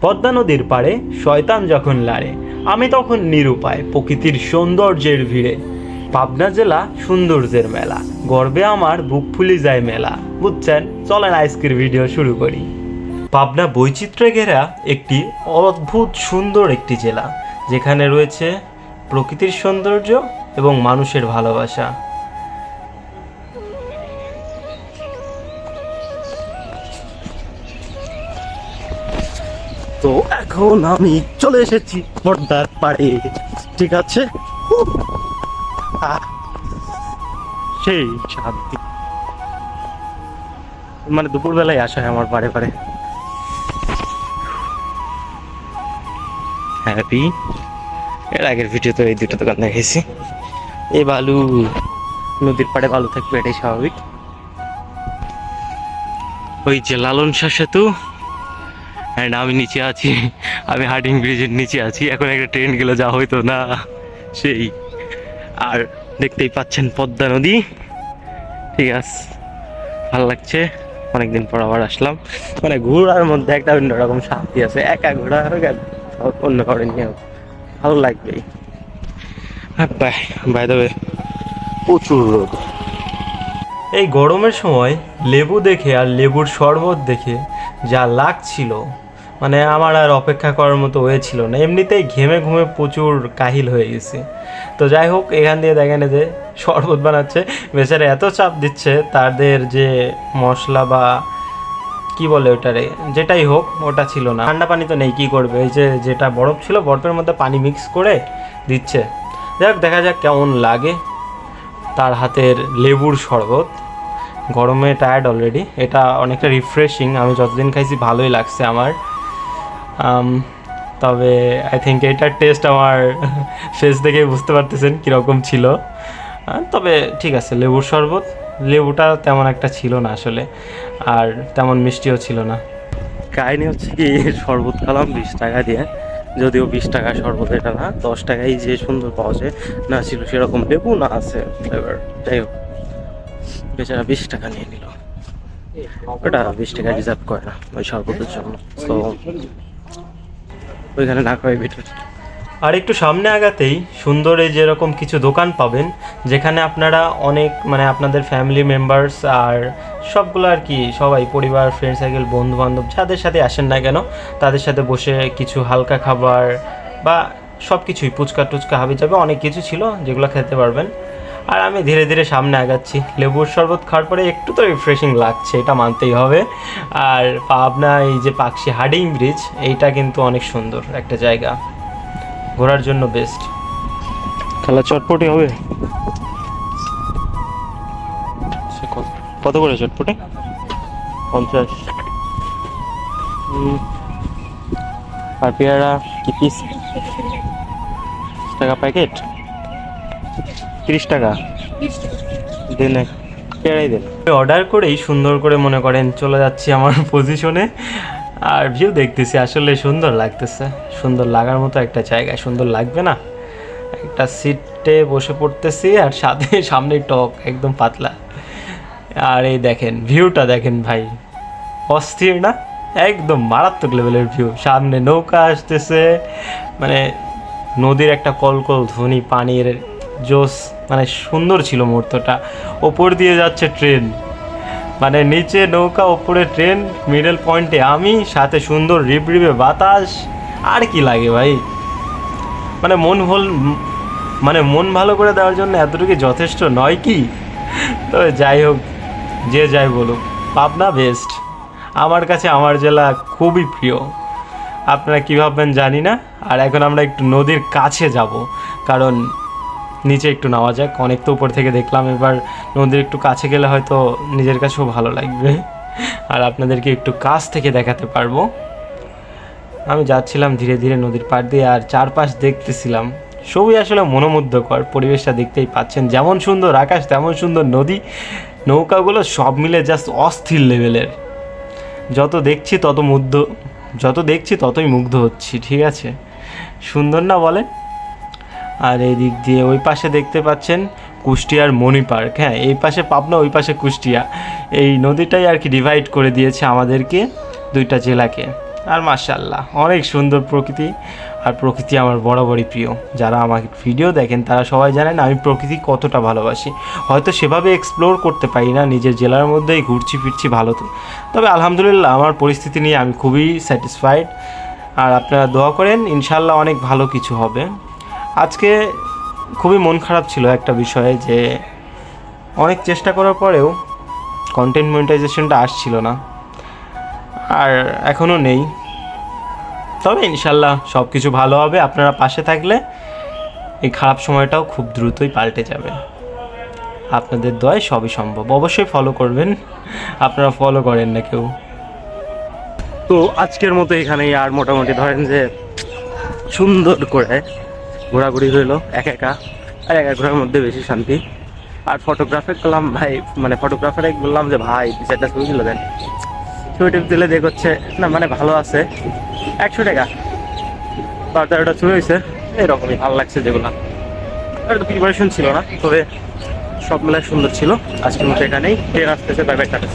পদ্মা নদীর পাড়ে শয়তান যখন লাড়ে, আমি তখন নিরুপায় প্রকৃতির সৌন্দর্যের ভিড়ে। পাবনা জেলা সৌন্দর্যের মেলা, গর্বে আমার বুক ফুলি যায় মেলা। বুঝছেন, চলেন আজকের ভিডিও শুরু করি। পাবনা বৈচিত্র্যে ঘেরা একটি অদ্ভুত সুন্দর একটি জেলা, যেখানে রয়েছে প্রকৃতির সৌন্দর্য এবং মানুষের ভালোবাসা। তো এখন আমি চলে এসেছি পর্দার পাড়ে, ঠিক আছে। সেই শান্তি, মানে দুপুরবেলায় আসা হয় আমার পাড়ে পাড়ে। হ্যাপি। এর আগের ভিডিওতে এই দুটো দোকান দেখেছি। এই বালু, নদীর পাড়ে বালু থাকবে, এটাই স্বাভাবিক। ওই যে লালন শাহ সেতু, অ্যান্ড আমি নিচে আছি, আমি হার্ডিং ব্রিজের নিচে আছি। এখন একটা ট্রেন গেলে যা হইতো না সেই। আর দেখতেই পাচ্ছেন পদ্মা নদী, ঠিক আছে। ভালো লাগছে, অনেকদিন পর আবার আসলাম। মানে ঘোরার মধ্যে একটা অন্যরকম শান্তি আছে। একা ঘোরা হোক আর অন্য কারণে নিয়ে হোক, ভালো লাগবেই। বাই দ্য ওয়ে, প্রচুর রোদ। এই গরমের সময় লেবু দেখে আর লেবুর শরবত দেখে যা লাগছিল, মানে আমার আর অপেক্ষা করার মতো হয়েছিল না। এমনিতেই ঘেমে ঘুমে প্রচুর কাহিল হয়ে গেছি। তো যাই হোক, এখান দিয়ে দেখেন যে শরবত বানাচ্ছে, বেচারা এত চাপ দিচ্ছে। তাদের যে মশলা বা কি বলে ওটারে, যেটাই হোক, ওটা ছিল না। ঠান্ডা পানি তো নেই, কী করবে? এই যে যেটা বরফ ছিল, বরফের মধ্যে পানি মিক্স করে দিচ্ছে। যাই হোক, দেখা যাক কেমন লাগে তার হাতের লেবুর শরবত। গরমে টায়ার্ড অলরেডি, এটা অনেকটা রিফ্রেশিং। আমি যতদিন খাইছি ভালোই লাগছে আমার। তবে আই থিঙ্ক এটার টেস্ট আমার ফেস দেখে বুঝতে পারতেছেন কীরকম ছিল। তবে ঠিক আছে, লেবুর শরবত, লেবুটা তেমন একটা ছিল না আসলে, আর তেমন মিষ্টিও ছিল না। কাহিনি হচ্ছে কি, শরবত খেলাম 20 টাকা দিয়ে, যদিও 20 টাকা শরবত এটা না, 10 টাকায় যে সুন্দর পাওয়া যায় না, ছিল সেরকম লেবু না আছে ফ্লেভার। যাই হোক, বেচারা 20 টাকা নিয়ে নিল। ওটা 20 টাকা রিজার্ভ করে না ওই শরবতের জন্য, তো ওইখানে না খাওয়াই বেটার। আর একটু সামনে আগাতেই সুন্দরে যেরকম কিছু দোকান পাবেন, যেখানে আপনারা অনেক, মানে আপনাদের ফ্যামিলি মেম্বার্স আর সবগুলো আর কি, সবাই পরিবার, ফ্রেন্ড সার্কেল, বন্ধু বান্ধব যাদের সাথে আসেন না কেন, তাদের সাথে বসে কিছু হালকা খাবার বা সব কিছুই, ফুচকা টুচকা হাবি যাবে, অনেক কিছু ছিল যেগুলো খেতে পারবেন। আর আমি ধীরে ধীরে সামনে আগাচ্ছি। লেবুর শরবত খাওয়ার পরে একটু তো রিফ্রেশিং লাগছে, এটা মানতেই হবে। আর পাবনা এই যে পাকশি হার্ডিং ব্রিজ, এইটা কিন্তু অনেক সুন্দর একটা জায়গা, ঘোরার জন্য বেস্ট। খেলা চটপটি হবে। কত করে চটপটি? 50। আর পেয়ারা কি পিস? টাকা প্যাকেট, 30 টাকা দেন, পেয়ারাই দেন। অর্ডার করেই সুন্দর করে মনে করেন চলে যাচ্ছি আমার পজিশনে, আর ভিউ দেখতেছি। আসলে সুন্দর লাগতেছে, সুন্দর লাগার মতো একটা জায়গায়, সুন্দর লাগবে না? একটা সিটে বসে পড়তেছি, আর সাথে সামনে টক একদম পাতলা। আর এই দেখেন ভিউটা, দেখেন ভাই, অস্থির না? একদম মারাত্মক লেভেলের ভিউ। সামনে নৌকা আসতেছে, মানে নদীর একটা কলকল ধ্বনি, পানির জোস, মানে সুন্দর ছিল মুহূর্তটা। ওপর দিয়ে যাচ্ছে ট্রেন, মানে নিচে নৌকা, ওপরে ট্রেন, মিডল পয়েন্টে আমি, সাথে সুন্দর রিবরিবে বাতাস। আর কি লাগে ভাই? মানে মন ভালো করে দেওয়ার জন্য এতটুকু যথেষ্ট নয় কি? তবে যাই হোক, যে যাই বলুক, পাবনা বেস্ট। আমার কাছে আমার জেলা খুবই প্রিয়। আপনারা কী ভাববেন জানি না। আর এখন আমরা একটু নদীর কাছে যাব, কারণ নিচে একটু নামা যাক। অনেক তো উপর থেকে দেখলাম, এবার নদীর একটু কাছে গেলে হয়তো নিজের কাছেও ভালো লাগবে, আর আপনাদেরকে একটু কাছ থেকে দেখাতে পারবো। আমি যাচ্ছিলাম ধীরে ধীরে নদীর পাড় দিয়ে, আর চারপাশ দেখতেছিলাম। সবই আসলে মনোমুগ্ধকর, পরিবেশটা দেখতেই পাচ্ছেন। যেমন সুন্দর আকাশ, তেমন সুন্দর নদী, নৌকাগুলো সব মিলে জাস্ট অস্থির লেভেলের। যত দেখছি ততই মুগ্ধ হচ্ছি, ঠিক আছে? সুন্দর না বলেন? আর এই দিক দিয়ে ওই পাশে দেখতে পাচ্ছেন কুষ্টিয়ার মণি পার্ক। হ্যাঁ, এই পাশে পাবনা, ওই পাশে কুষ্টিয়া। এই নদীটাই আর কি ডিভাইড করে দিয়েছে আমাদেরকে, দুইটা জেলাকে। আর মাশাআল্লাহ অনেক সুন্দর প্রকৃতি। আর প্রকৃতি আমার বরাবরই প্রিয়। যারা আমার ভিডিও দেখেন তারা সবাই জানেন আমি প্রকৃতি কতটা ভালোবাসি। হয়তো সেভাবে এক্সপ্লোর করতে পারি না, নিজের জেলার মধ্যেই ঘুরছি ফিরছি ভালো তো, তবে আলহামদুলিল্লাহ আমার পরিস্থিতি নিয়ে আমি খুবই স্যাটিসফাইড। আর আপনারা দোয়া করেন, ইনশাল্লাহ অনেক ভালো কিছু হবে। আজকে খুবই মন খারাপ ছিল একটা বিষয়ে, যে অনেক চেষ্টা করার পরেও কন্টেন্ট মনিটাইজেশনটা আসছিল না, আর এখনও নেই। তবে ইনশাল্লাহ সব কিছু ভালো হবে। আপনারা পাশে থাকলে এই খারাপ সময়টাও খুব দ্রুতই পাল্টে যাবে। আপনাদের দয় সবই সম্ভব। অবশ্যই ফলো করবেন, আপনারা ফলো করেন না কেউ। তো আজকের মতো এখানেই, আর মোটামুটি ধরেন যে সুন্দর করে ঘোরাঘুরি হইলো একা একা, আর একা ঘোরার মধ্যে বেশি শান্তি। আর ফটোগ্রাফে করলাম ভাই, মানে ফটোগ্রাফারে বললাম যে ভাই 2-4টা ছবি তুলে দেন। ছবি টবি তুলে দেখ হচ্ছে না, মানে ভালো আছে 100 টাকা 12-13টা ছবি হয়েছে, এরকমই ভালো লাগছে যেগুলো। আর তো প্রিপারেশন ছিল না, তবে সব মেলায় সুন্দর ছিল। আজকের মতো এখানেই, ট্রেন আসতেছে, বাই বাই, টাটা।